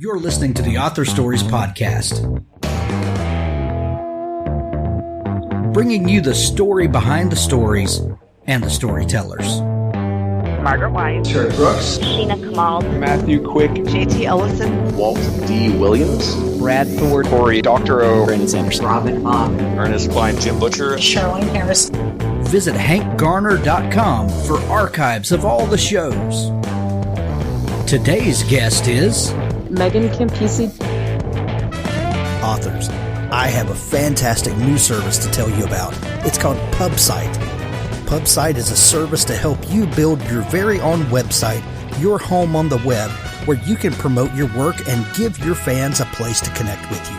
You're listening to the Author Stories Podcast, bringing you the story behind the stories and the storytellers. Margaret White, Terry Brooks, Sheena Kamal, Matthew Quick, J.T. Ellison, Walt D. Williams, Brad Thor, Corey, Dr. O, Brandon Sanderson, Robin Mom, Ernest Klein, Jim Butcher, Sherwin Harris. Visit hankgarner.com for archives of all the shows. Today's guest is Megan Campisi. Authors. I have a fantastic new service to tell you about. It's called PubSite. PubSite is a service to help you build your very own website, your home on the web, where you can promote your work and give your fans a place to connect with you.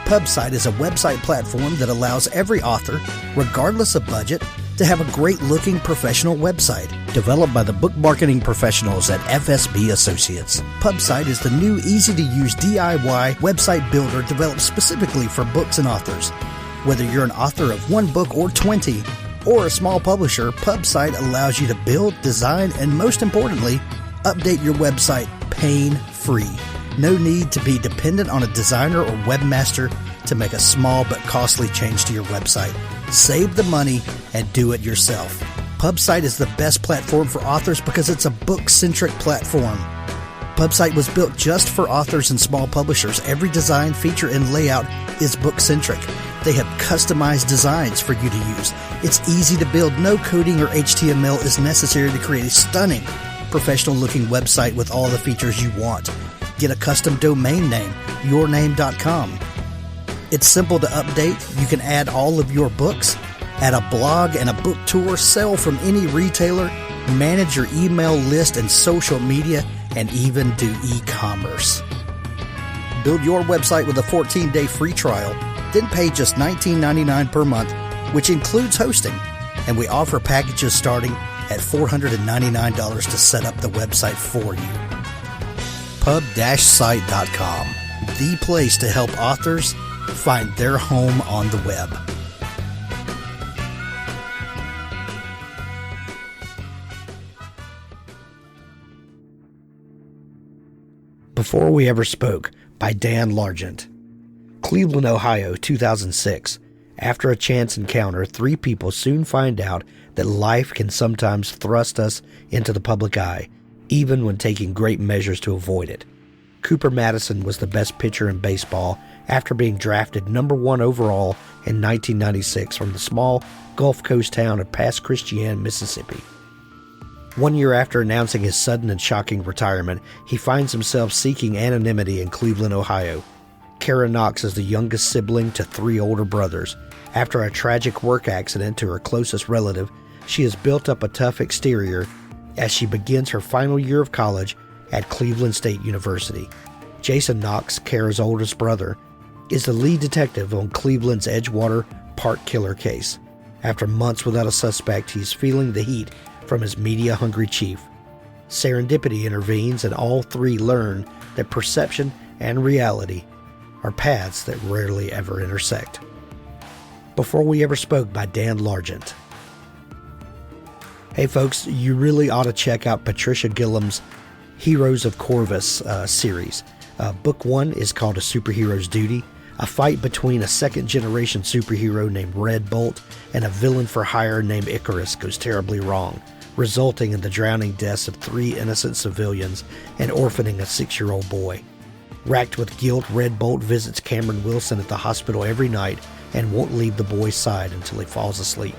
PubSite is a website platform that allows every author, regardless of budget, to have a great-looking professional website developed by the book marketing professionals at FSB Associates. PubSite is the new, easy-to-use DIY website builder developed specifically for books and authors. Whether you're an author of one book or 20, or a small publisher, PubSite allows you to build, design, and most importantly, update your website pain-free. No need to be dependent on a designer or webmaster to make a small but costly change to your website. Save the money and do it yourself. PubSite is the best platform for authors because it's a book-centric platform. PubSite was built just for authors and small publishers. Every design, feature, and layout is book-centric. They have customized designs for you to use. It's easy to build. No coding or HTML is necessary to create a stunning, professional-looking website with all the features you want. Get a custom domain name, yourname.com. It's simple to update. You can add all of your books, add a blog and a book tour, sell from any retailer, manage your email list and social media, and even do e-commerce. Build your website with a 14-day free trial, then pay just $19.99 per month, which includes hosting. And we offer packages starting at $499 to set up the website for you. Pub-site.com, the place to help authors find their home on the web. Before We Ever Spoke by Dan Largent. Cleveland, Ohio, 2006. After a chance encounter, three people soon find out that life can sometimes thrust us into the public eye, even when taking great measures to avoid it. Cooper Madison was the best pitcher in baseball after being drafted number 1 overall in 1996 from the small Gulf Coast town of Pass Christian, Mississippi. 1 year after announcing his sudden and shocking retirement, he finds himself seeking anonymity in Cleveland, Ohio. Kara Knox is the youngest sibling to 3 older brothers. After a tragic work accident to her closest relative, she has built up a tough exterior as she begins her final year of college at Cleveland State University. Jason Knox, Kara's oldest brother, is the lead detective on Cleveland's Edgewater Park killer case. After months without a suspect, he's feeling the heat from his media-hungry chief. Serendipity intervenes, and all three learn that perception and reality are paths that rarely ever intersect. Before We Ever Spoke by Dan Largent. Hey folks, you really ought to check out Patricia Gillum's Heroes of Corvus series. Book 1 is called A Superhero's Duty. A fight between a second-generation superhero named Red Bolt and a villain for hire named Icarus goes terribly wrong, resulting in the drowning deaths of 3 innocent civilians and orphaning a 6-year-old boy. Racked with guilt, Red Bolt visits Cameron Wilson at the hospital every night and won't leave the boy's side until he falls asleep.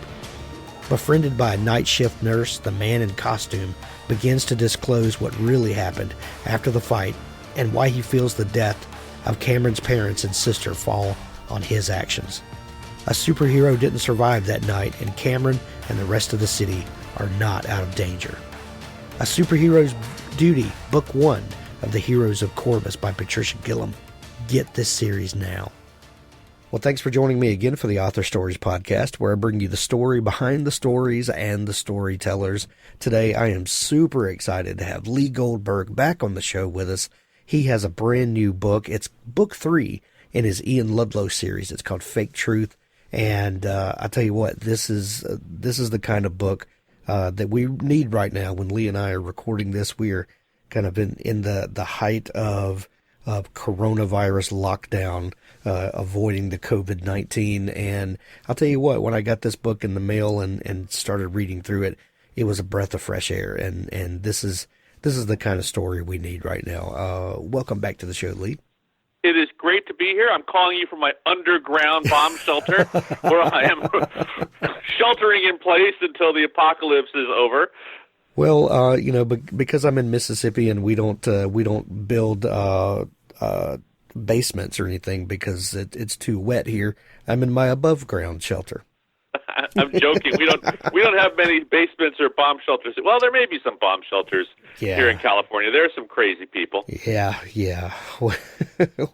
Befriended by a night shift nurse, the man in costume begins to disclose what really happened after the fight and why he feels the death of Cameron's parents and sister fall on his actions. A superhero didn't survive that night, and Cameron and the rest of the city are not out of danger. A Superhero's Duty, Book 1 of the Heroes of Corvus by Patricia Gillum. Get this series now. Well, thanks for joining me again for the Author Stories Podcast, where I bring you the story behind the stories and the storytellers. Today, I am super excited to have Lee Goldberg back on the show with us. He has a brand new book. It's book 3 in his Ian Ludlow series. It's called Fake Truth. And I tell you what, this is the kind of book that we need right now. When Lee and I are recording this, we are kind of in the height of coronavirus lockdown, avoiding the COVID-19. And I'll tell you what, when I got this book in the mail and started reading through it, it was a breath of fresh air. And this is the kind of story we need right now. Welcome back to the show, Lee. It is great to be here. I'm calling you from my underground bomb shelter, where I am sheltering in place until the apocalypse is over. Well, because I'm in Mississippi and we don't build basements or anything because it's too wet here, I'm in my above ground shelter. I'm joking. We don't have many basements or bomb shelters. Well, there may be some bomb shelters here in California. There are some crazy people. Yeah.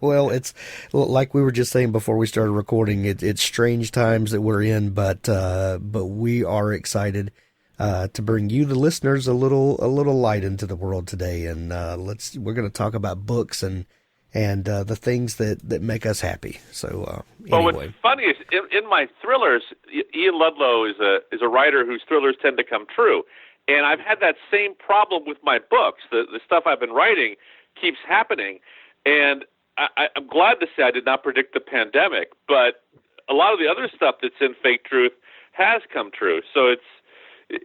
Well, it's like we were just saying before we started recording. It's strange times that we're in, but we are excited to bring you, the listeners, a little light into the world today. And we're going to talk about books and the things that make us happy. So anyway. Well, what's funny is in my thrillers, Ian Ludlow is a writer whose thrillers tend to come true, and I've had that same problem with my books. The stuff I've been writing keeps happening, and I'm glad to say I did not predict the pandemic, but a lot of the other stuff that's in Fake Truth has come true. So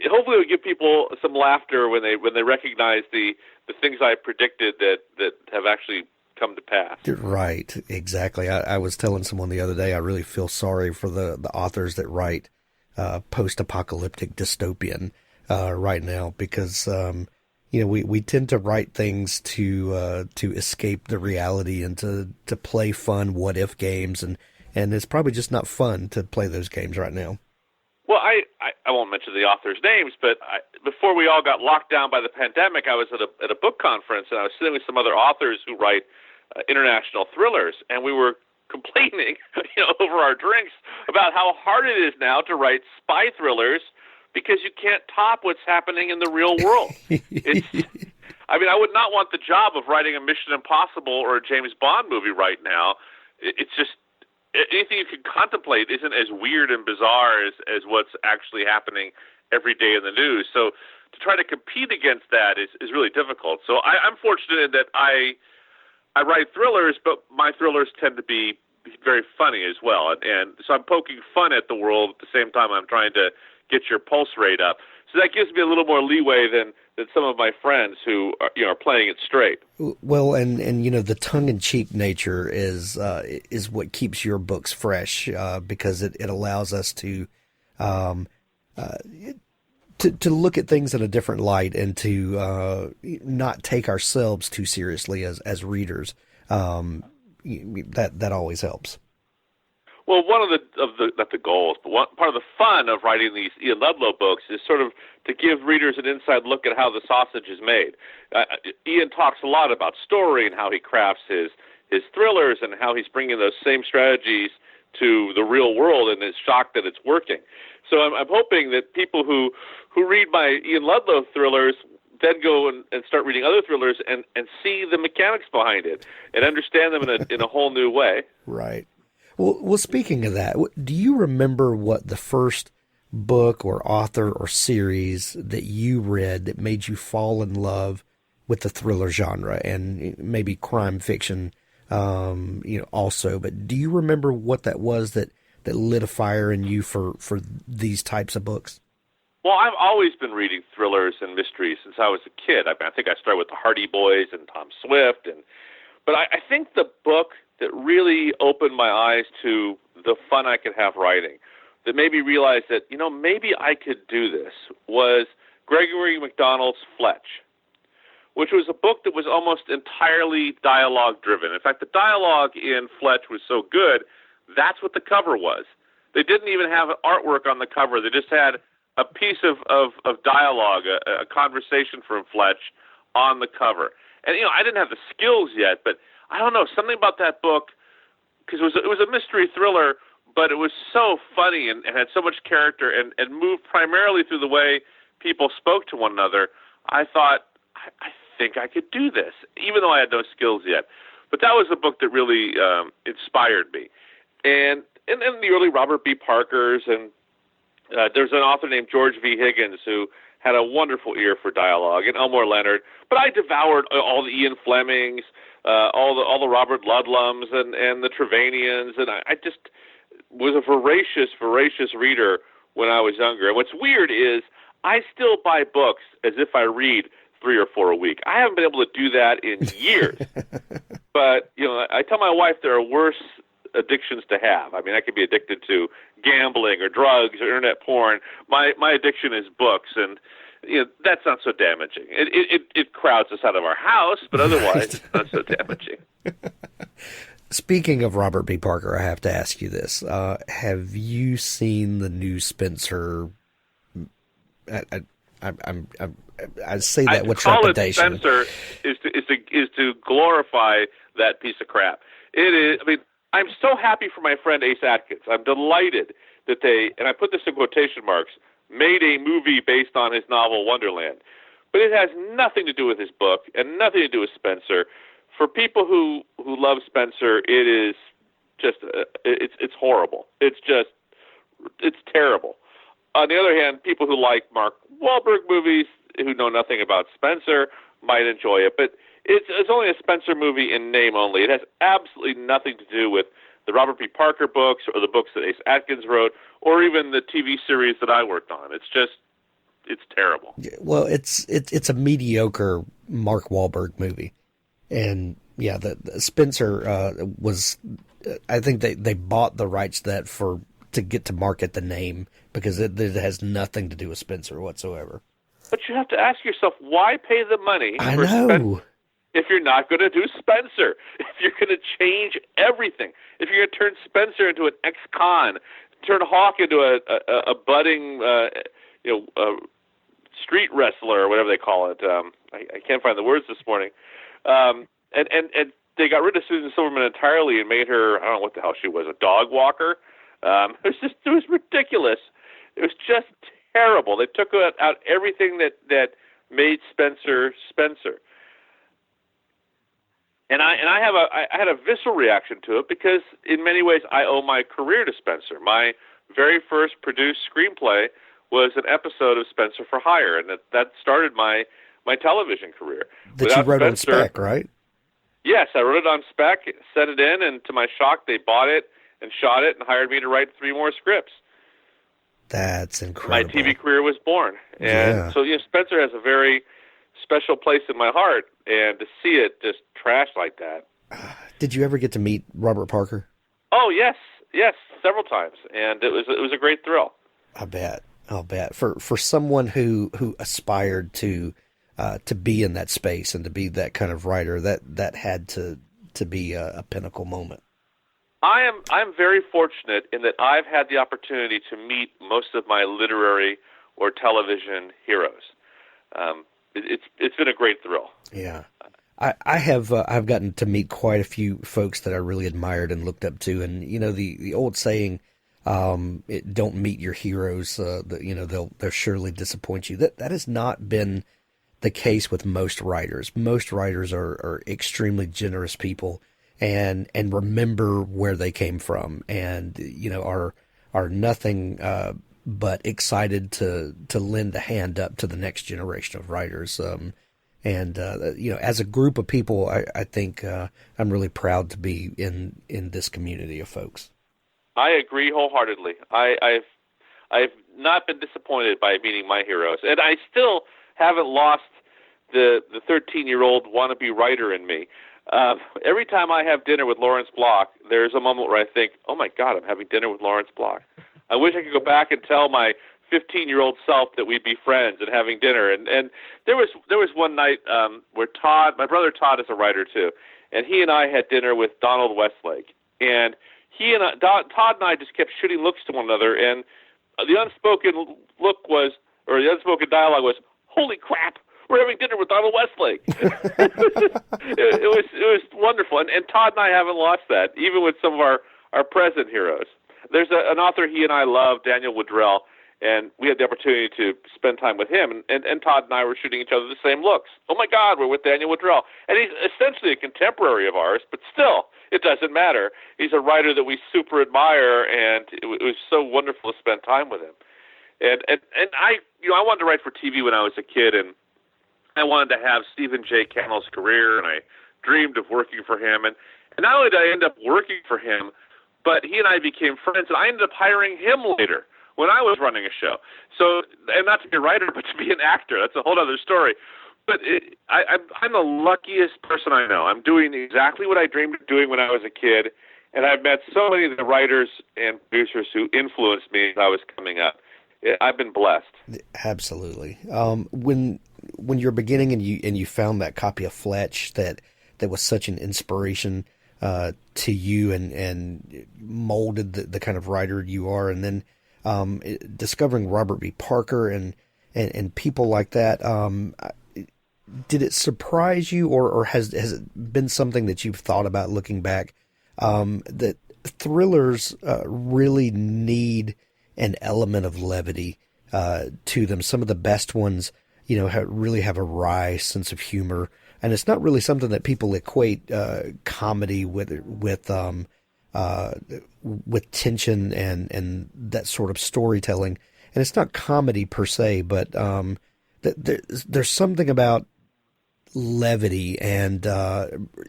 hopefully it'll give people some laughter when they recognize the things I predicted that have actually come to pass. Right, exactly. I was telling someone the other day, I really feel sorry for the authors that write post-apocalyptic dystopian right now, because we tend to write things to escape the reality and to play fun what if games, and it's probably just not fun to play those games right now. Well, I won't mention the authors' names, but before we all got locked down by the pandemic, I was at a book conference, and I was sitting with some other authors who write international thrillers, and we were complaining, over our drinks about how hard it is now to write spy thrillers because you can't top what's happening in the real world. I would not want the job of writing a Mission Impossible or a James Bond movie right now. It's just anything you can contemplate isn't as weird and bizarre as what's actually happening every day in the news. So to try to compete against that is really difficult. So I'm fortunate in that I write thrillers, but my thrillers tend to be very funny as well. And so I'm poking fun at the world at the same time I'm trying to get your pulse rate up. So that gives me a little more leeway than some of my friends who are playing it straight. Well, and the tongue-in-cheek nature is what keeps your books fresh, because it allows us to look at things in a different light and to not take ourselves too seriously as readers. That always helps. Well, one of the not the goals, but part of the fun of writing these Ian Ludlow books is sort of to give readers an inside look at how the sausage is made. Ian talks a lot about story and how he crafts his thrillers and how he's bringing those same strategies to the real world and is shocked that it's working. So I'm hoping that people who read my Ian Ludlow thrillers then go and start reading other thrillers and see the mechanics behind it and understand them in a whole new way. Right. Well, speaking of that, do you remember what the first book or author or series that you read that made you fall in love with the thriller genre and maybe crime fiction, also? But do you remember what that was that lit a fire in you for these types of books? Well, I've always been reading thrillers and mysteries since I was a kid. I think I started with the Hardy Boys and Tom Swift, but I think the book that really opened my eyes to the fun I could have writing, that made me realize that, maybe I could do this, was Gregory Macdonald's Fletch, which was a book that was almost entirely dialogue-driven. In fact, the dialogue in Fletch was so good, that's what the cover was. They didn't even have artwork on the cover. They just had a piece of dialogue, a conversation from Fletch on the cover. And, I didn't have the skills yet, but I don't know, something about that book, because it was a mystery thriller, but it was so funny and had so much character and moved primarily through the way people spoke to one another. I thought, I think I could do this, even though I had no skills yet. But that was a book that really inspired me. And the early Robert B. Parkers, and there's an author named George V. Higgins who had a wonderful ear for dialogue, and Elmore Leonard. But I devoured all the Ian Flemings, all the Robert Ludlums and the Trevanians, and I just was a voracious reader when I was younger. And what's weird is I still buy books as if I read 3 or 4 a week. I haven't been able to do that in years. But, I tell my wife there are worse addictions to have. I mean, I could be addicted to gambling or drugs or internet porn. My addiction is books, and that's not so damaging. It crowds us out of our house, but otherwise it's not so damaging. Speaking of Robert B. Parker, I have to ask you this. Have you seen the new Spencer? I say that with trepidation. Spencer is to glorify that piece of crap. It is. I mean, I'm so happy for my friend Ace Atkins. I'm delighted that they, and I put this in quotation marks, made a movie based on his novel Wonderland. But it has nothing to do with his book and nothing to do with Spencer. For people who love Spencer, it is just it's horrible. It's terrible. On the other hand, people who like Mark Wahlberg movies, who know nothing about Spencer, might enjoy it. But it's only a Spencer movie in name only. It has absolutely nothing to do with the Robert B. Parker books or the books that Ace Atkins wrote or even the TV series that I worked on. It's terrible. Well, it's a mediocre Mark Wahlberg movie. And yeah, the Spencer was. I think they bought the rights to that to get to market the name because it has nothing to do with Spencer whatsoever. But you have to ask yourself, why pay the money for Spencer if you're not going to do Spencer? If you're going to change everything, if you're going to turn Spencer into an ex-con, turn Hawk into a budding street wrestler or whatever they call it. I can't find the words this morning. And they got rid of Susan Silverman entirely and made her, I don't know what the hell she was, a dog walker. It was ridiculous. It was just terrible. They took out everything that made Spencer. And I had a visceral reaction to it because in many ways I owe my career to Spencer. My very first produced screenplay was an episode of Spencer for Hire, and that started my television career. That you wrote on spec, right? Yes, I wrote it on spec, sent it in, and to my shock, they bought it and shot it and hired me to write 3 more scripts. That's incredible. My TV career was born. And so Spencer has a very special place in my heart, and to see it just trashed like that. Did you ever get to meet Robert Parker? Oh, yes, several times, and it was a great thrill. I'll bet. For someone who aspired to be in that space and to be that kind of writer, that had to be a pinnacle moment. I'm very fortunate in that I've had the opportunity to meet most of my literary or television heroes. It's been a great thrill. Yeah, I've gotten to meet quite a few folks that I really admired and looked up to, and the old saying, "Don't meet your heroes." They'll surely disappoint you. That has not been the case with most writers. Most writers are extremely generous people and remember where they came from and, are nothing but excited to lend a hand up to the next generation of writers. As a group of people, I think I'm really proud to be in this community of folks. I agree wholeheartedly. I've not been disappointed by meeting my heroes, and I still haven't lost the 13-year-old wannabe writer in me. Every time I have dinner with Lawrence Block, there's a moment where I think, oh my God, I'm having dinner with Lawrence Block. I wish I could go back and tell my 15-year-old self that we'd be friends and having dinner. And there was one night where Todd, my brother Todd is a writer too, and he and I had dinner with Donald Westlake. And Todd and I just kept shooting looks to one another, and the unspoken dialogue was, holy crap, we're having dinner with Donald Westlake. it was wonderful. And Todd and I haven't lost that, even with some of our present heroes. There's an author he and I love, Daniel Woodrell, and we had the opportunity to spend time with him, and Todd and I were shooting each other the same looks. Oh, my God, we're with Daniel Woodrell. And he's essentially a contemporary of ours, but still, it doesn't matter. He's a writer that we super admire, and it was so wonderful to spend time with him. And I wanted to write for TV when I was a kid, and I wanted to have Stephen J. Cannell's career, and I dreamed of working for him. And not only did I end up working for him, but he and I became friends, and I ended up hiring him later when I was running a show. So, and not to be a writer, but to be an actor. That's a whole other story. But I'm the luckiest person I know. I'm doing exactly what I dreamed of doing when I was a kid, and I've met so many of the writers and producers who influenced me as I was coming up. I've been blessed. Absolutely. When you're beginning and you found that copy of Fletch that was such an inspiration to you and molded the kind of writer you are, and then discovering Robert B. Parker and people like that, did it surprise you, or has it been something that you've thought about looking back, that thrillers really need an element of levity to them? Some of the best ones, really have a wry sense of humor, and it's not really something that people equate comedy with tension and that sort of storytelling. And it's not comedy per se, but there's something about levity and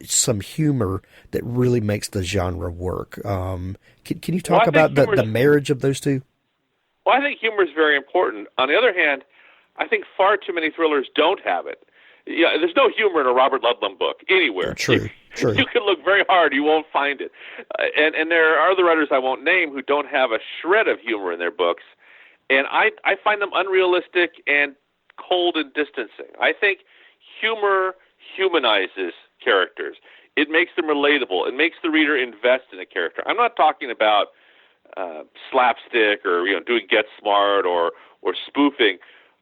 some humor that really makes the genre work. Can you talk about the marriage of those two? Well, I think humor is very important. On the other hand, I think far too many thrillers don't have it. Yeah, there's no humor in a Robert Ludlum book anywhere. True. You can look very hard, you won't find it. And there are other writers I won't name who don't have a shred of humor in their books. And I find them unrealistic and cold and distancing. I think humor humanizes characters. It makes them relatable. It makes the reader invest in a character. I'm not talking about slapstick or doing Get Smart or spoofing.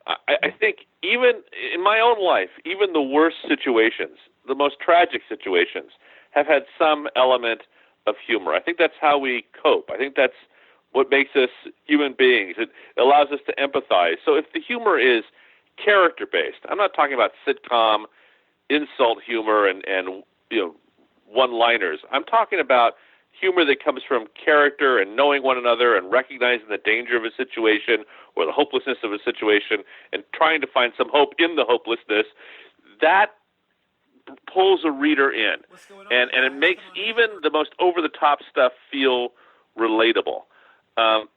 I think even in my own life, even the worst situations, the most tragic situations, have had some element of humor. I think that's how we cope. I think that's what makes us human beings. It allows us to empathize. So if the humor is character-based, I'm not talking about sitcom insult humor and one-liners. I'm talking about humor that comes from character and knowing one another and recognizing the danger of a situation or the hopelessness of a situation and trying to find some hope in the hopelessness. That pulls a reader in, and it makes even the most over-the-top stuff feel relatable. And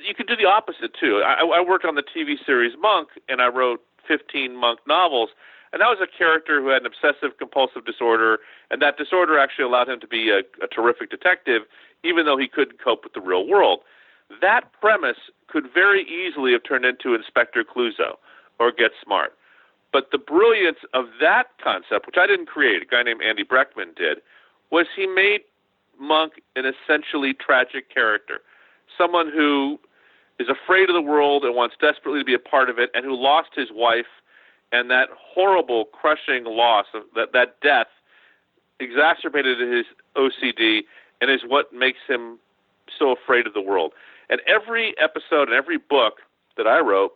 you can do the opposite, too. I worked on the TV series Monk, and I wrote 15 Monk novels, and that was a character who had an obsessive-compulsive disorder, and that disorder actually allowed him to be a terrific detective, even though he couldn't cope with the real world. That premise could very easily have turned into Inspector Clouseau or Get Smart. But the brilliance of that concept, which I didn't create, a guy named Andy Breckman did, was he made Monk an essentially tragic character, someone who is afraid of the world and wants desperately to be a part of it, and who lost his wife, and that horrible, crushing loss, of that death, exacerbated his OCD and is what makes him so afraid of the world. And every episode and every book that I wrote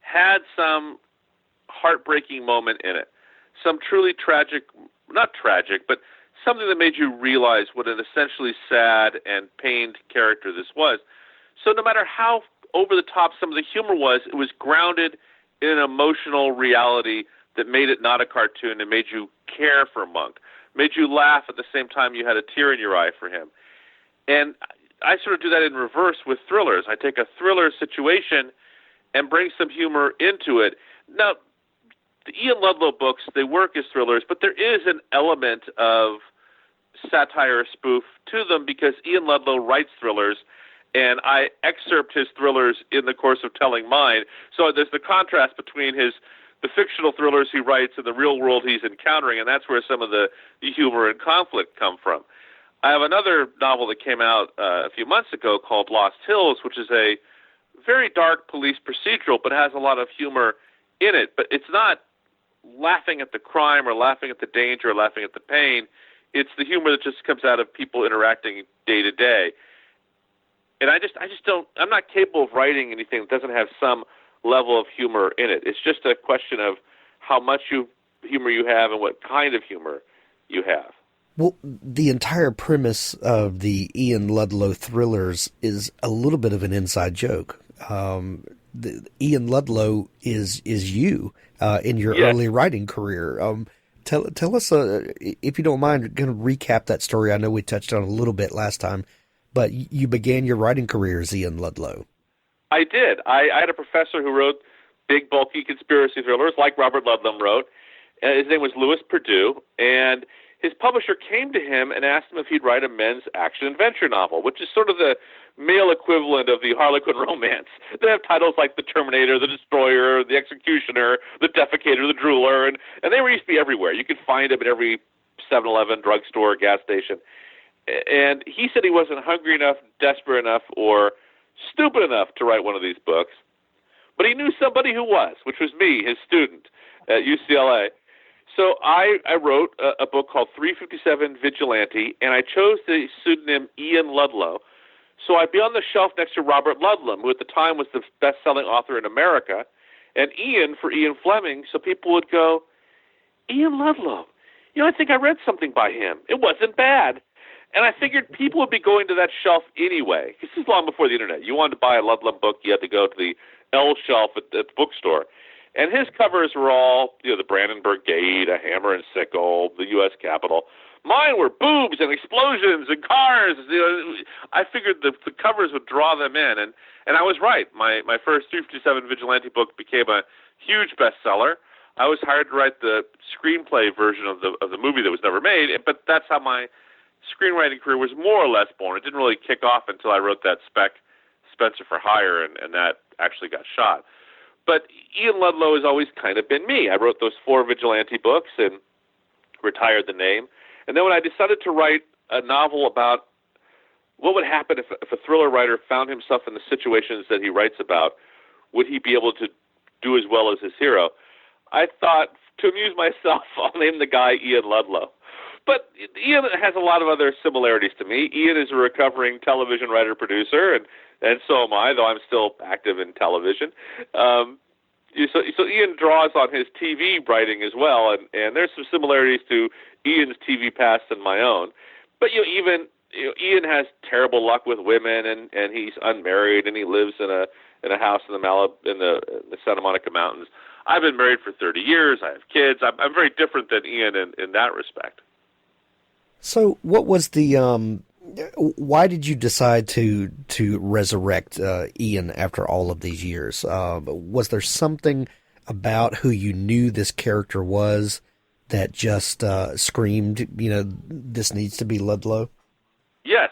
had some heartbreaking moment in it, some truly tragic, not tragic, but something that made you realize what an essentially sad and pained character this was. So no matter how over the top some of the humor was, it was grounded in an emotional reality that made it not a cartoon and made you care for Monk, made you laugh at the same time you had a tear in your eye for him. And I sort of do that in reverse with thrillers. I take a thriller situation and bring some humor into it. Now, the Ian Ludlow books, they work as thrillers, but there is an element of satire or spoof to them because Ian Ludlow writes thrillers, and I excerpt his thrillers in the course of telling mine. So there's the contrast between the fictional thrillers he writes and the real world he's encountering, and that's where some of the humor and conflict come from. I have another novel that came out a few months ago called Lost Hills, which is a very dark police procedural, but has a lot of humor in it. But it's not laughing at the crime or laughing at the danger or laughing at the pain. It's the humor that just comes out of people interacting day to day. And I just don't, I'm not capable of writing anything that doesn't have some level of humor in it. It's just a question of how much humor you have and what kind of humor you have. Well, the entire premise of the Ian Ludlow thrillers is a little bit of an inside joke. Ian Ludlow is you in your early writing career. Tell us, if you don't mind, kind of recap that story. I know we touched on it a little bit last time, but you began your writing career as Ian Ludlow. I did. I had a professor who wrote big, bulky conspiracy thrillers like Robert Ludlum wrote. His name was Louis Perdue, and his publisher came to him and asked him if he'd write a men's action-adventure novel, which is sort of the male equivalent of the Harlequin romance. They have titles like The Terminator, The Destroyer, The Executioner, The Defecator, The Drooler, and they used to be everywhere. You could find them at every 7-Eleven, drugstore, gas station. And he said he wasn't hungry enough, desperate enough, or stupid enough to write one of these books. But he knew somebody who was, which was me, his student at UCLA. So I wrote a book called 357 Vigilante, and I chose the pseudonym Ian Ludlow. So I'd be on the shelf next to Robert Ludlum, who at the time was the best-selling author in America, and Ian for Ian Fleming, so people would go, Ian Ludlow, I think I read something by him. It wasn't bad. And I figured people would be going to that shelf anyway. This is long before the Internet. You wanted to buy a Ludlum book, you had to go to the L shelf at the bookstore. And his covers were all, the Brandenburg Gate, a hammer and sickle, the U.S. Capitol. Mine were boobs and explosions and cars. I figured the covers would draw them in. And I was right. My first 357 Vigilante book became a huge bestseller. I was hired to write the screenplay version of the movie that was never made, but that's how my screenwriting career was more or less born. It didn't really kick off until I wrote that spec Spencer for Hire, and that actually got shot. But Ian Ludlow has always kind of been me. I wrote those 4 Vigilante books and retired the name. And then when I decided to write a novel about what would happen if a thriller writer found himself in the situations that he writes about, would he be able to do as well as his hero? I thought, to amuse myself, I'll name the guy Ian Ludlow. But Ian has a lot of other similarities to me. Ian is a recovering television writer-producer, and so am I, though I'm still active in television. So Ian draws on his TV writing as well, and there's some similarities to Ian's TV past and my own. But Ian has terrible luck with women, and he's unmarried, and he lives in a house in the Santa Monica Mountains. I've been married for 30 years. I have kids. I'm very different than Ian in that respect. So what was the why did you decide to resurrect Ian after all of these years? Was there something about who you knew this character was that just screamed, this needs to be Ludlow? Yes,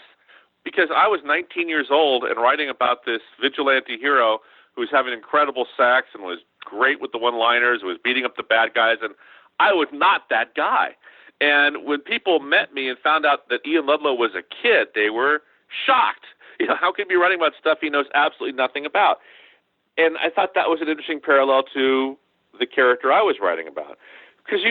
because I was 19 years old and writing about this vigilante hero who was having incredible sex and was great with the one-liners, was beating up the bad guys, and I was not that guy. And when people met me and found out that Ian Ludlow was a kid, they were shocked. How can he be writing about stuff he knows absolutely nothing about? And I thought that was an interesting parallel to the character I was writing about. Because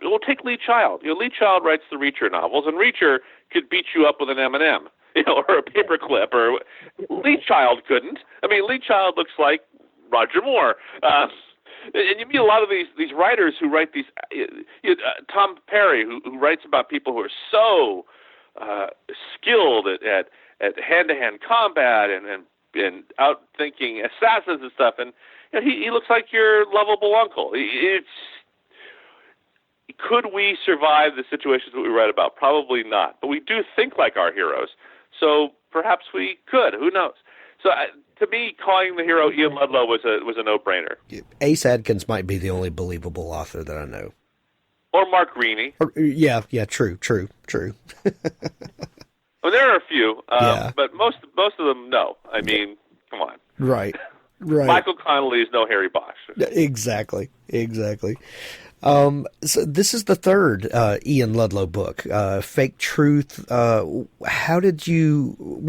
we'll take Lee Child. Lee Child writes the Reacher novels, and Reacher could beat you up with an M&M, or a paperclip, or Lee Child couldn't. Lee Child looks like Roger Moore. And you meet a lot of these writers who write these. Tom Perry, who writes about people who are so skilled at hand-to-hand combat and outthinking assassins and stuff. And he looks like your lovable uncle. Could we survive the situations that we write about? Probably not. But we do think like our heroes. So perhaps we could. Who knows? So to me, calling the hero Ian Ludlow was a no-brainer. Ace Adkins might be the only believable author that I know. Or Mark Greaney. Yeah, true. Well, there are a few, but most of them, no. Come on. Right. Michael Connelly is no Harry Bosch. Exactly. So this is the third Ian Ludlow book, Fake Truth. What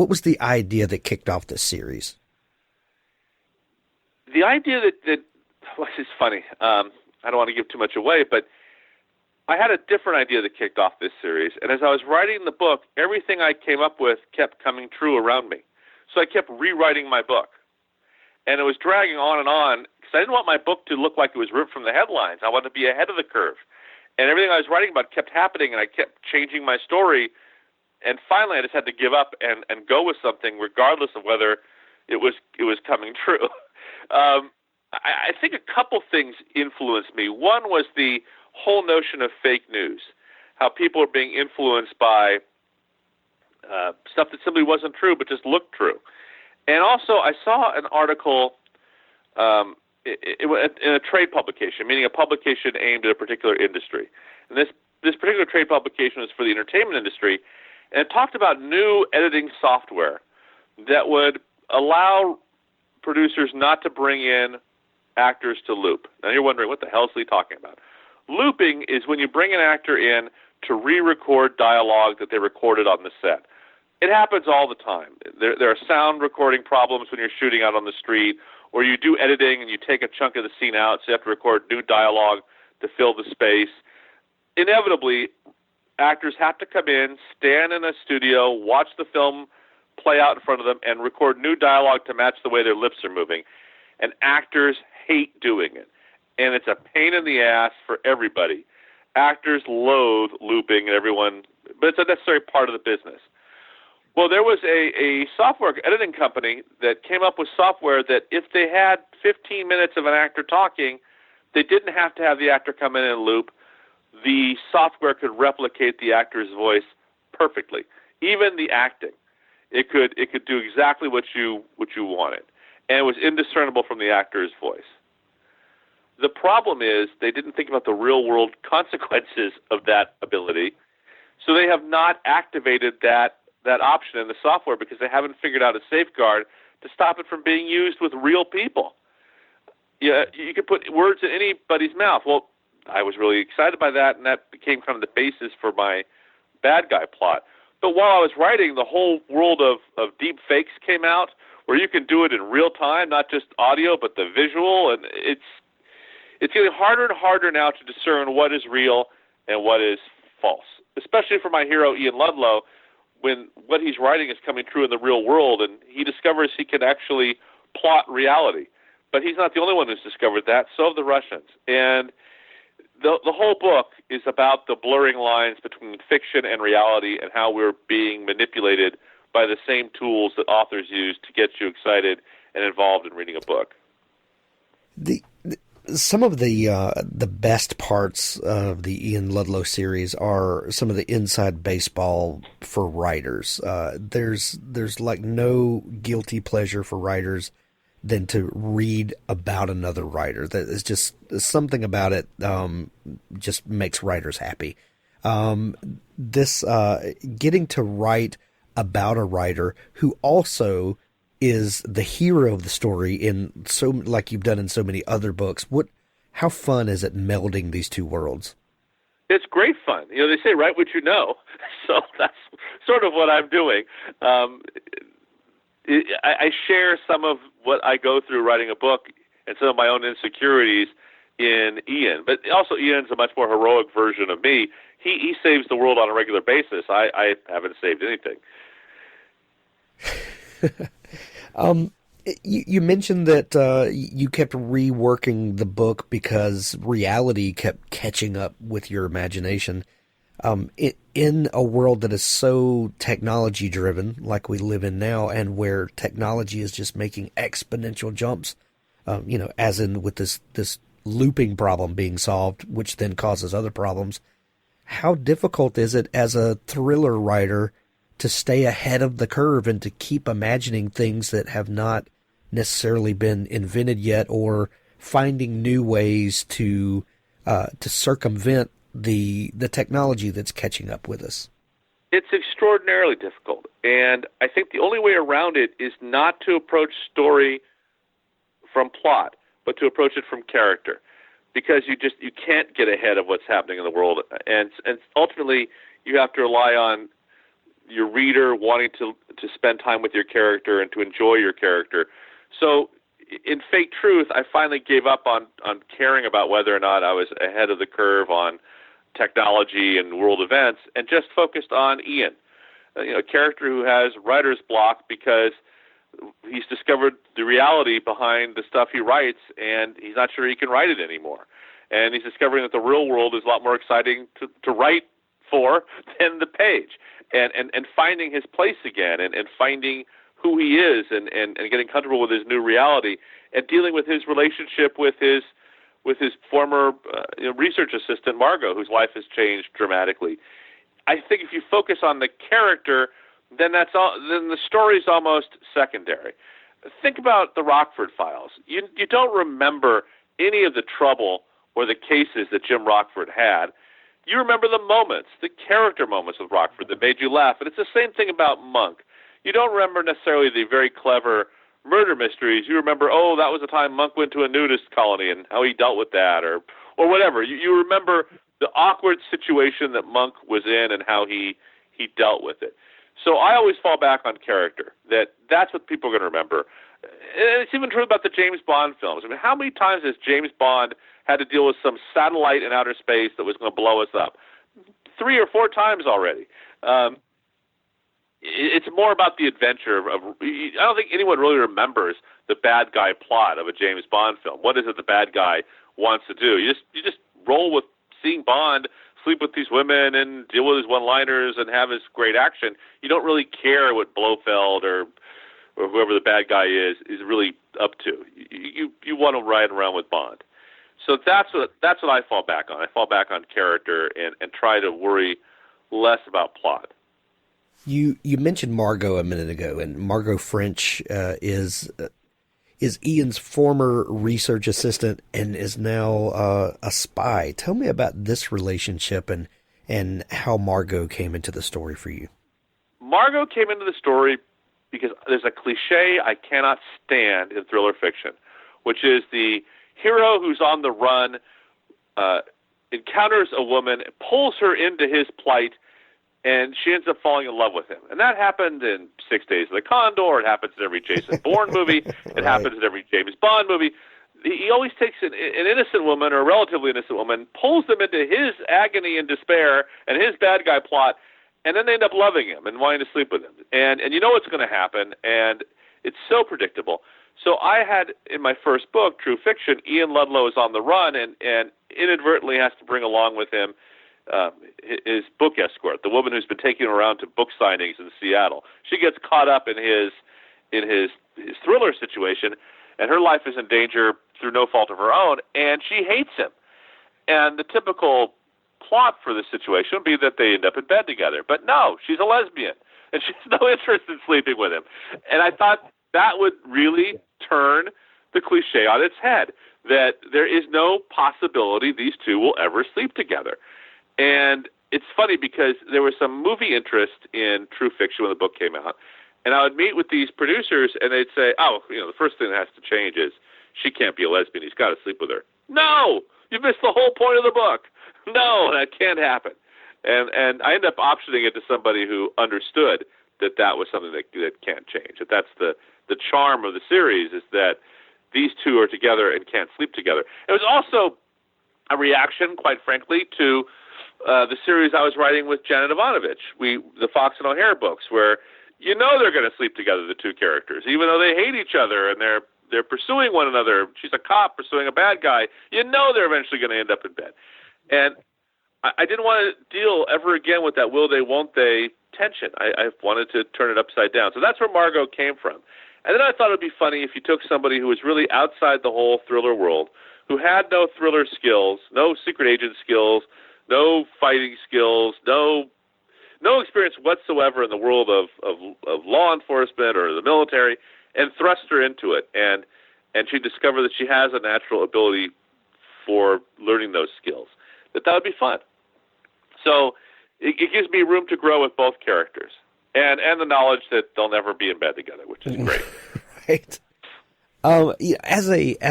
was the idea that kicked off this series? The idea that this is funny. I don't want to give too much away, but I had a different idea that kicked off this series. And as I was writing the book, everything I came up with kept coming true around me. So I kept rewriting my book. And it was dragging on because I didn't want my book to look like it was ripped from the headlines. I wanted to be ahead of the curve. And everything I was writing about kept happening, and I kept changing my story. And finally, I just had to give up and go with something, regardless of whether it was coming true. I think a couple things influenced me. One was the whole notion of fake news, how people are being influenced by stuff that simply wasn't true but just looked true. And also, I saw an article in a trade publication, meaning a publication aimed at a particular industry. And this particular trade publication was for the entertainment industry, and it talked about new editing software that would allow producers not to bring in actors to loop. Now you're wondering, what the hell is Lee talking about? Looping is when you bring an actor in to re-record dialogue that they recorded on the set. It happens all the time. There are sound recording problems when you're shooting out on the street, or you do editing and you take a chunk of the scene out, so you have to record new dialogue to fill the space. Inevitably, actors have to come in, stand in a studio, watch the film play out in front of them, and record new dialogue to match the way their lips are moving. And actors hate doing it. And it's a pain in the ass for everybody. Actors loathe looping, and everyone, but it's a necessary part of the business. Well, there was a software editing company that came up with software that if they had 15 minutes of an actor talking, they didn't have to have the actor come in and loop. The software could replicate the actor's voice perfectly, even the acting. It could do exactly what you wanted, and it was indiscernible from the actor's voice. The problem is they didn't think about the real-world consequences of that ability, so they have not activated that option in the software because they haven't figured out a safeguard to stop it from being used with real people. Yeah, you could put words in anybody's mouth. Well, I was really excited by that, and that became kind of the basis for my bad guy plot. But while I was writing, the whole world of deep fakes came out, where you can do it in real time, not just audio, but the visual, and it's getting harder and harder now to discern what is real and what is false, especially for my hero, Ian Ludlow, when what he's writing is coming true in the real world, and he discovers he can actually plot reality. But he's not the only one who's discovered that, so have the Russians. And the whole book is about the blurring lines between fiction and reality and how we're being manipulated by the same tools that authors use to get you excited and involved in reading a book. Some of the best parts of the Ian Ludlow series are some of the inside baseball for writers. There's like no guilty pleasure for writers than to read about another writer. That is just something about it just makes writers happy. This getting to write about a writer who also is the hero of the story in so like you've done in so many other books. How fun is it melding these two worlds? It's great fun. You know, they say write what you know, so that's sort of what I'm doing. I share some of what I go through writing a book and some of my own insecurities in Ian, but also Ian's a much more heroic version of me. He saves the world on a regular basis. I haven't saved anything. You mentioned that you kept reworking the book because reality kept catching up with your imagination. In a world that is so technology-driven, like we live in now, and where technology is just making exponential jumps, as in with this looping problem being solved, which then causes other problems, how difficult is it as a thriller writer to stay ahead of the curve and to keep imagining things that have not necessarily been invented yet, or finding new ways to circumvent the technology that's catching up with us? It's extraordinarily difficult, and I think the only way around it is not to approach story from plot, but to approach it from character, because you can't get ahead of what's happening in the world, and ultimately you have to rely on your reader wanting to spend time with your character and to enjoy your character. So in Fake Truth, I finally gave up on caring about whether or not I was ahead of the curve on technology and world events, and just focused on Ian, a character who has writer's block because he's discovered the reality behind the stuff he writes, and he's not sure he can write it anymore. And he's discovering that the real world is a lot more exciting to write for than the page, and finding his place again, and finding who he is and getting comfortable with his new reality and dealing with his relationship with his former research assistant Margo, whose life has changed dramatically. I think if you focus on the character, then the story's almost secondary. Think about the Rockford Files. You don't remember any of the trouble or the cases that Jim Rockford had. You remember the moments, the character moments with Rockford that made you laugh. And it's the same thing about Monk. You don't remember necessarily the very clever murder mysteries. You remember, that was the time Monk went to a nudist colony and how he dealt with that, or whatever. You remember the awkward situation that Monk was in and how he dealt with it. So I always fall back on character. That's what people are going to remember. And it's even true about the James Bond films. I mean, how many times has James Bond had to deal with some satellite in outer space that was going to blow us up? 3 or 4 times already. It's more about the adventure I don't think anyone really remembers the bad guy plot of a James Bond film. What is it the bad guy wants to do? You just roll with seeing Bond sleep with these women and deal with his one-liners and have his great action. You don't really care what Blofeld or whoever the bad guy is really up to. You want to ride around with Bond. So that's what I fall back on. I fall back on character and try to worry less about plot. You mentioned Margo a minute ago, and Margo French is Ian's former research assistant and is now a spy. Tell me about this relationship and how Margo came into the story for you. Margo came into the story because there's a cliche I cannot stand in thriller fiction, which is the hero who's on the run encounters a woman, pulls her into his plight, and she ends up falling in love with him. And that happened in 6 Days of the Condor. It happens in every Jason Bourne movie. It happens in every James Bond movie. He always takes an innocent woman or a relatively innocent woman, pulls them into his agony and despair and his bad guy plot, and then they end up loving him and wanting to sleep with him. And you know what's going to happen, and it's so predictable. So I had, in my first book, True Fiction, Ian Ludlow is on the run and inadvertently has to bring along with him his book escort, the woman who's been taking him around to book signings in Seattle. She gets caught up in his thriller situation, and her life is in danger through no fault of her own, and she hates him. And the typical plot for this situation would be that they end up in bed together. But no, she's a lesbian, and she has no interest in sleeping with him. And I thought that would really turn the cliche on its head, that there is no possibility these two will ever sleep together. And it's funny because there was some movie interest in True Fiction when the book came out. And I would meet with these producers, and they'd say, the first thing that has to change is she can't be a lesbian. He's got to sleep with her. No! You missed the whole point of the book. No, that can't happen. And I ended up optioning it to somebody who understood that was something that can't change. That's the charm of the series, is that these two are together and can't sleep together. It was also a reaction, quite frankly, to the series I was writing with Janet Ivanovich, the Fox and O'Hare books, where they're going to sleep together, the two characters, even though they hate each other and they're pursuing one another. She's a cop pursuing a bad guy. They're eventually going to end up in bed. And I didn't want to deal ever again with that will they, won't they tension. I wanted to turn it upside down. So that's where Margo came from. And then I thought it would be funny if you took somebody who was really outside the whole thriller world, who had no thriller skills, no secret agent skills, no fighting skills, no experience whatsoever in the world of law enforcement or the military, and thrust her into it. And she discovered that she has a natural ability for learning those skills. That would be fun. So it gives me room to grow with both characters, and the knowledge that they'll never be in bed together, which is great. Right. As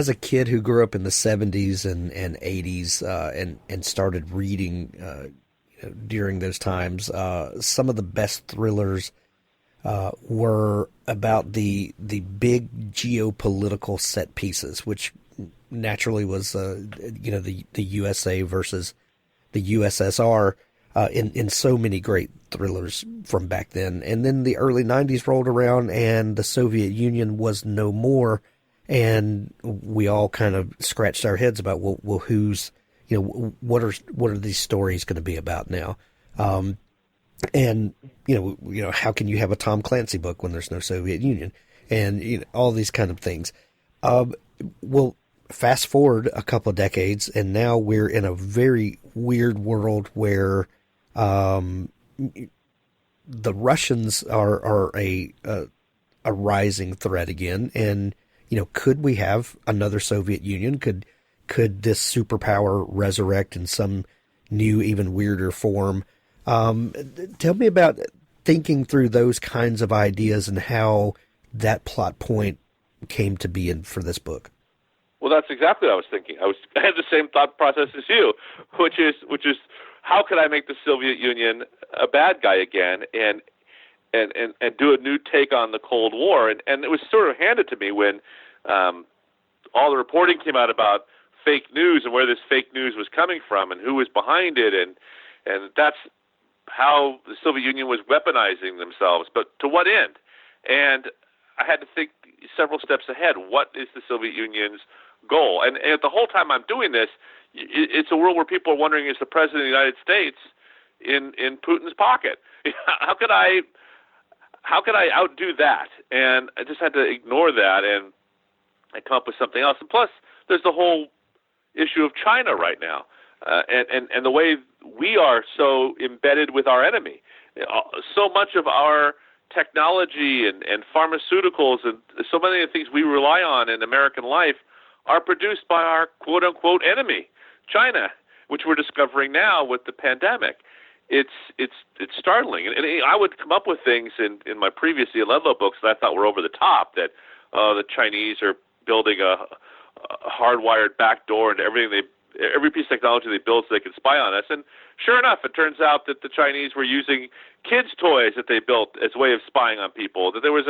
a kid who grew up in the 70s and 80s and started reading during those times, some of the best thrillers were about the big geopolitical set pieces, which naturally was the USA versus the USSR in so many great thrillers from back then. And then the early 90s rolled around and the Soviet Union was no more. And we all kind of scratched our heads about, well, who's, what are these stories going to be about now? And, how can you have a Tom Clancy book when there's no Soviet Union? And, all these kind of things. Well, fast forward a couple of decades, and now we're in a very weird world where the Russians are a rising threat again. And, could we have another Soviet Union? Could this superpower resurrect in some new, even weirder form? Tell me about thinking through those kinds of ideas and how that plot point came to be for this book. Well, that's exactly what I was thinking. I had the same thought process as you, which is how could I make the Soviet Union a bad guy again and do a new take on the Cold War? And it was sort of handed to me when all the reporting came out about fake news and where this fake news was coming from and who was behind it, and that's how the Soviet Union was weaponizing themselves. But to what end? And I had to think several steps ahead. What is the Soviet Union's goal? And the whole time I'm doing this, it's a world where people are wondering, is the President of the United States in Putin's pocket? How could I outdo that? And I just had to ignore that and come up with something else. And plus, there's the whole issue of China right now, and the way we are so embedded with our enemy. So much of our technology and pharmaceuticals and so many of the things we rely on in American life are produced by our quote-unquote enemy, China, which we're discovering now with the pandemic. It's startling. And I would come up with things in my previous Ian Ludlow books that I thought were over the top, that the Chinese are building a hardwired backdoor into every piece of technology they build so they can spy on us. And sure enough, it turns out that the Chinese were using kids' toys that they built as a way of spying on people, that there was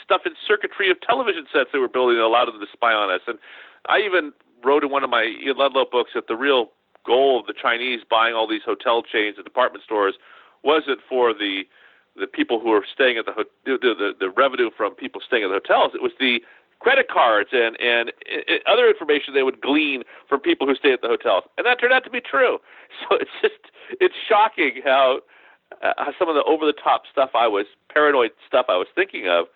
stuff in circuitry of television sets they were building that allowed them to spy on us. And I even wrote in one of my Ian Ludlow books that the real goal of the Chinese buying all these hotel chains and department stores wasn't for the people who are staying at the revenue from people staying at the hotels. It was the credit cards and other information they would glean from people who stay at the hotels. And that turned out to be true. So it's shocking how some of the over-the-top stuff paranoid stuff I was thinking of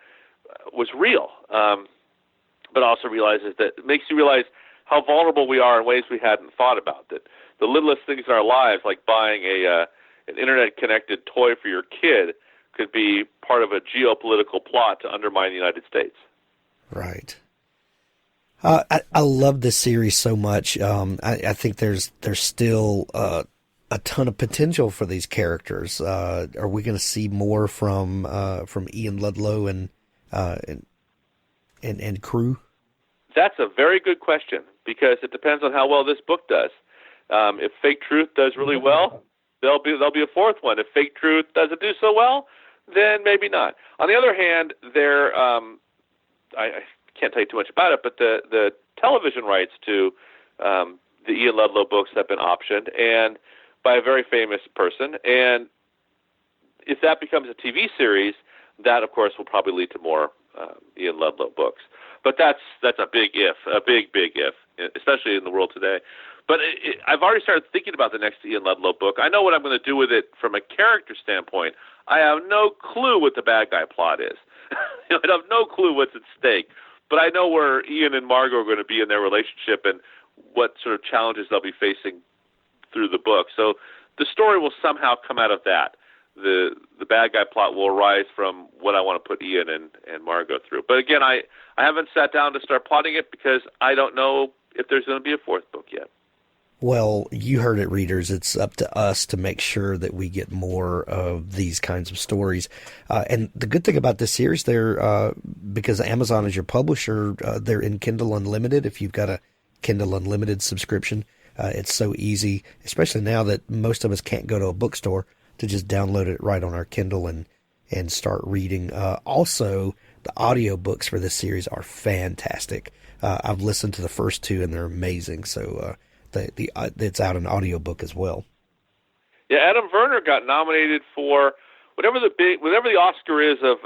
was real. But also realizes that it makes you realize how vulnerable we are in ways we hadn't thought about, that the littlest things in our lives, like buying an internet-connected toy for your kid, could be part of a geopolitical plot to undermine the United States. Right. I love this series so much. I think there's still a ton of potential for these characters. Are we going to see more from Ian Ludlow and crew? That's a very good question, because it depends on how well this book does. If Fake Truth does really well, there'll be a fourth one. If Fake Truth doesn't do so well, then maybe not. On the other hand, I can't tell you too much about it, but the television rights to the Ian Ludlow books have been optioned, and by a very famous person. And if that becomes a TV series, that of course will probably lead to more Ian Ludlow books. But that's a big if, a big if, especially in the world today. But I've already started thinking about the next Ian Ludlow book. I know what I'm going to do with it from a character standpoint. I have no clue what the bad guy plot is. I have no clue what's at stake. But I know where Ian and Margo are going to be in their relationship and what sort of challenges they'll be facing through the book. So the story will somehow come out of that. The bad guy plot will arise from what I want to put Ian and Margo through. But again, I haven't sat down to start plotting it because I don't know if there's going to be a fourth book yet. Well, you heard it, readers. It's up to us to make sure that we get more of these kinds of stories. And the good thing about this series, because Amazon is your publisher, they're in Kindle Unlimited. If you've got a Kindle Unlimited subscription, it's so easy, especially now that most of us can't go to a bookstore, to just download it right on our Kindle and start reading. Also, the audiobooks for this series are fantastic. I've listened to the first two, and they're amazing. So it's out in audiobook as well. Yeah, Adam Werner got nominated for whatever the Oscar is of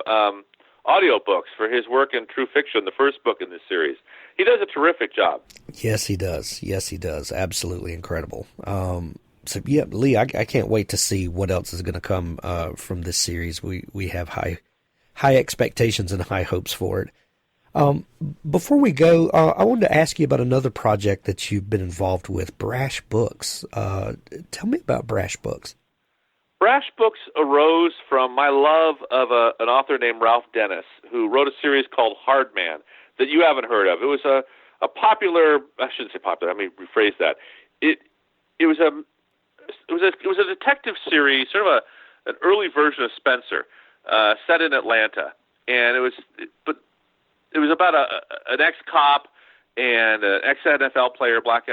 audiobooks for his work in True Fiction, the first book in this series. He does a terrific job. Yes, he does. Absolutely incredible. So yeah, Lee, I can't wait to see what else is going to come from this series. We have high expectations and high hopes for it. Before we go, I wanted to ask you about another project that you've been involved with, Brash Books. Tell me about Brash Books. Brash Books arose from my love of an author named Ralph Dennis, who wrote a series called Hard Man that you haven't heard of. It was a popular, I shouldn't say popular, let me rephrase that. It was a detective series, sort of an early version of Spencer, set in Atlanta, and it was about an ex-cop and an ex-NFL player, black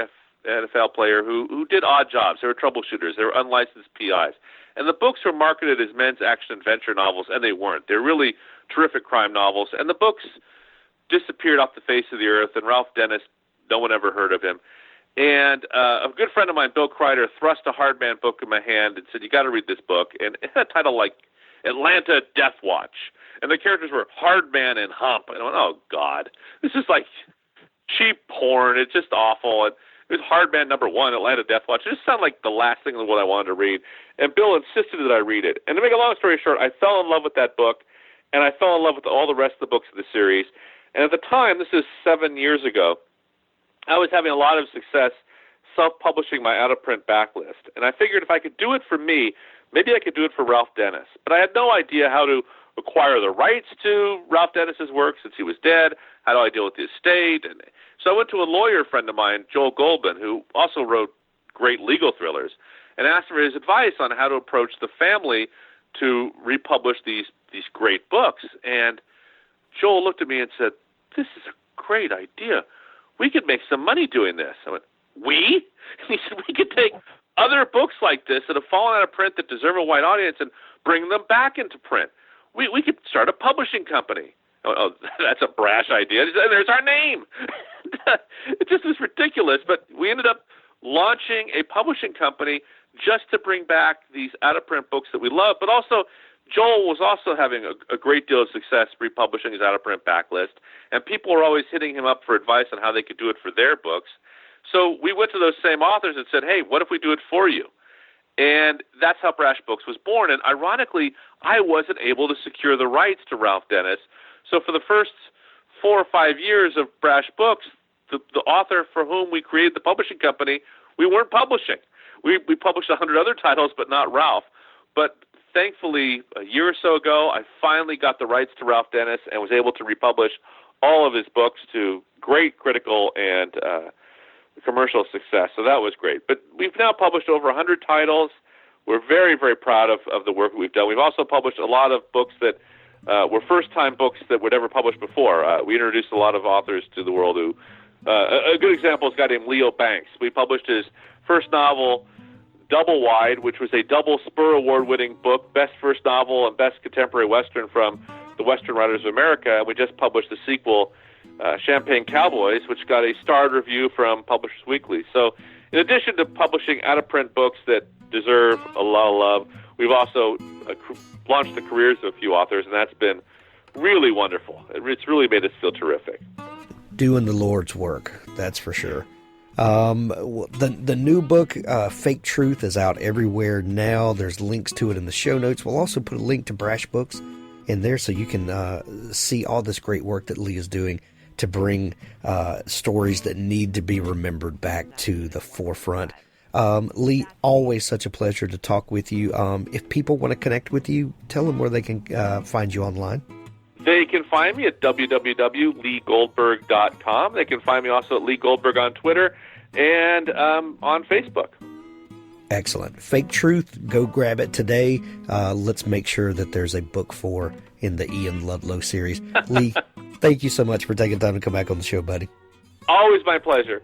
NFL player, who did odd jobs. They were troubleshooters. They were unlicensed PIs. And the books were marketed as men's action-adventure novels, and they weren't. They're really terrific crime novels. And the books disappeared off the face of the earth, and Ralph Dennis, no one ever heard of him. And a good friend of mine, Bill Kreider, thrust a Hardman book in my hand and said, you got to read this book. And it had a title like Atlanta Death Watch. And the characters were Hardman and Hump. And I went, oh, God. This is like cheap porn. It's just awful. And it was Hardman #1, Atlanta Death Watch. It just sounded like the last thing of what I wanted to read. And Bill insisted that I read it. And to make a long story short, I fell in love with that book, and I fell in love with all the rest of the books of the series. And at the time, this is 7 years ago, I was having a lot of success self-publishing my out-of-print backlist. And I figured if I could do it for me, maybe I could do it for Ralph Dennis. But I had no idea how to acquire the rights to Ralph Dennis's work since he was dead. How do I deal with the estate? And so I went to a lawyer friend of mine, Joel Goldman, who also wrote great legal thrillers, and asked for his advice on how to approach the family to republish these great books. And Joel looked at me and said, this is a great idea. We could make some money doing this. I went, we? He said, we could take other books like this that have fallen out of print that deserve a wide audience and bring them back into print. We could start a publishing company. Oh, that's a brash idea. There's our name. It just was ridiculous. But we ended up launching a publishing company just to bring back these out-of-print books that we love. But also, Joel was also having a great deal of success republishing his out-of-print backlist, and people were always hitting him up for advice on how they could do it for their books. So we went to those same authors and said, hey, what if we do it for you? And that's how Brash Books was born. And ironically, I wasn't able to secure the rights to Ralph Dennis. So for the first 4 or 5 years of Brash Books, the author for whom we created the publishing company, we weren't publishing. We published 100 other titles, but not Ralph. But thankfully, a year or so ago, I finally got the rights to Ralph Dennis and was able to republish all of his books to great critical and commercial success. So that was great. But we've now published over 100 titles. We're very, very proud of the work that we've done. We've also published a lot of books that were first-time books that were never published before. We introduced a lot of authors to the world who, a good example is a guy named Leo Banks. We published his first novel, Double Wide, which was a double Spur Award-winning book, best first novel and best contemporary Western from the Western Writers of America. And we just published the sequel, Champagne Cowboys, which got a starred review from Publishers Weekly. So in addition to publishing out-of-print books that deserve a lot of love, we've also launched the careers of a few authors, and that's been really wonderful. It's really made us feel terrific. Doing the Lord's work, that's for sure. The new book, Fake Truth, is out everywhere now. There's links to it in the show notes. We'll also put a link to Brash Books in there so you can see all this great work that Lee is doing to bring stories that need to be remembered back to the forefront. Lee, always such a pleasure to talk with you. If people want to connect with you, tell them where they can find you online. They can find me at www.leegoldberg.com. They can find me also at Lee Goldberg on Twitter and on Facebook. Excellent. Fake Truth, go grab it today. Let's make sure that there's a book 4 in the Ian Ludlow series. Lee, thank you so much for taking time to come back on the show, buddy. Always my pleasure.